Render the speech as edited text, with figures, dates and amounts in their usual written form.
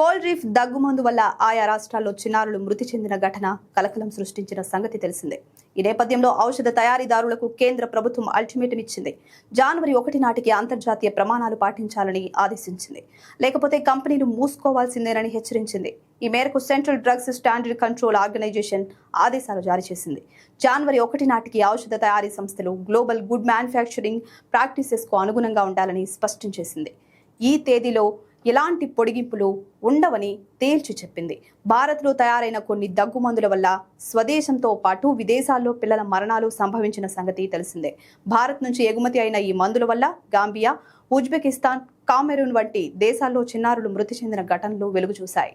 Cold reef దగ్గుమందు వల్ల ఆయా రాష్ట్రాల్లో చిన్నారులు మృతి చెందిన ఘటన కలకలం సృష్టించిన సంగతి తెలిసిందే. ఈ నేపథ్యంలో ఔషధ తయారీదారులకు కేంద్ర ప్రభుత్వం అల్టిమేటం ఇచ్చింది. జనవరి 1 నాటికి అంతర్జాతీయ ప్రమాణాలు పాటించాలని ఆదేశించింది. లేకపోతే కంపెనీలు మూసుకోవాల్సిందేనని హెచ్చరించింది. ఈ మేరకు central drugs standard control organisation ఆదేశాలు జారీ చేసింది. జనవరి 1 నాటికి ఔషధ తయారీ సంస్థలు గ్లోబల్ గుడ్ మ్యానుఫ్యాక్చరింగ్ ప్రాక్టీసెస్ కు అనుగుణంగా ఉండాలని స్పష్టం చేసింది. ఈ తేదీలో ఎలాంటి పొడిగింపులు ఉండవని తేల్చి చెప్పింది. భారత్లో తయారైన కొన్ని దగ్గుమందుల వల్ల స్వదేశంతో పాటు విదేశాల్లో పిల్లల మరణాలు సంభవించిన సంగతి తెలిసిందే. భారత్ నుంచి ఎగుమతి అయిన ఈ మందుల వల్ల గాంబియా, ఉజ్బెకిస్తాన్, కామెరూన్ వంటి దేశాల్లో చిన్నారులు మృతి చెందిన ఘటనలు వెలుగు చూశాయి.